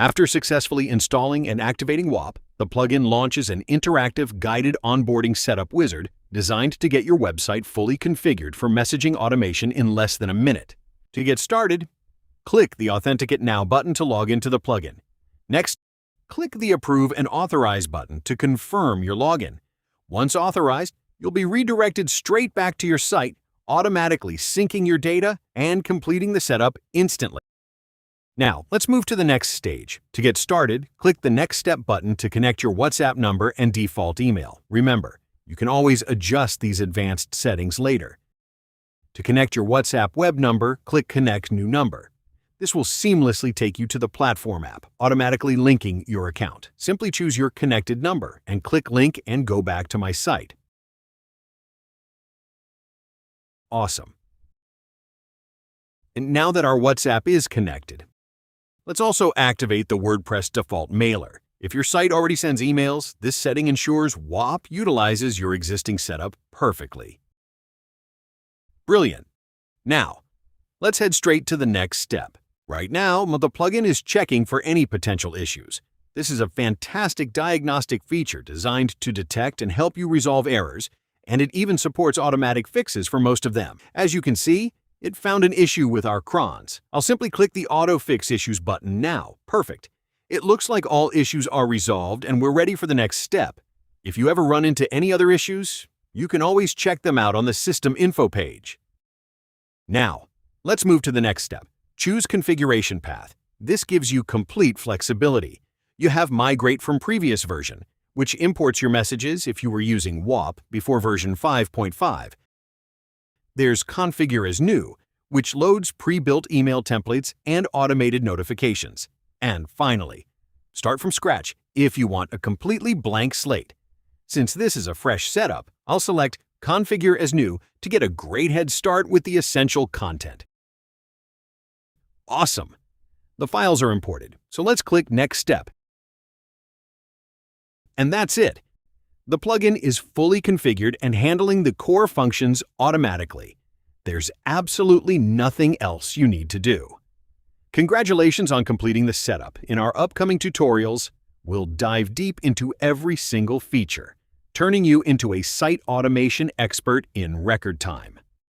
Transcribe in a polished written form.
After successfully installing and activating Wawp, the plugin launches an interactive guided onboarding setup wizard designed to get your website fully configured for messaging automation in less than a minute. To get started, click the Authenticate Now button to log into the plugin. Next, click the Approve and Authorize button to confirm your login. Once authorized, you'll be redirected straight back to your site, automatically syncing your data and completing the setup instantly. Now, let's move to the next stage. To get started, click the Next Step button to connect your WhatsApp number and default email. Remember, you can always adjust these advanced settings later. To connect your WhatsApp web number, click Connect New Number. This will seamlessly take you to the platform app, automatically linking your account. Simply choose your connected number and click Link and go back to my site. Awesome. And now that our WhatsApp is connected, let's also activate the WordPress default mailer. If your site already sends emails, this setting ensures Wawp utilizes your existing setup perfectly. Brilliant. Now, let's head straight to the next step. Right now, the plugin is checking for any potential issues. This is a fantastic diagnostic feature designed to detect and help you resolve errors, and it even supports automatic fixes for most of them. As you can see, it found an issue with our crons. I'll simply click the Auto Fix Issues button now. Perfect. It looks like all issues are resolved and we're ready for the next step. If you ever run into any other issues, you can always check them out on the System Info page. Now, let's move to the next step. Choose Configuration Path. This gives you complete flexibility. You have Migrate from Previous Version, which imports your messages if you were using Wawp before version 5.5. There's Configure as New, which loads pre-built email templates and automated notifications. And finally, start from scratch if you want a completely blank slate. Since this is a fresh setup, I'll select Configure as New to get a great head start with the essential content. Awesome! The files are imported, so let's click Next Step. And that's it. The plugin is fully configured and handling the core functions automatically. There's absolutely nothing else you need to do. Congratulations on completing the setup. In our upcoming tutorials, we'll dive deep into every single feature, turning you into a site automation expert in record time.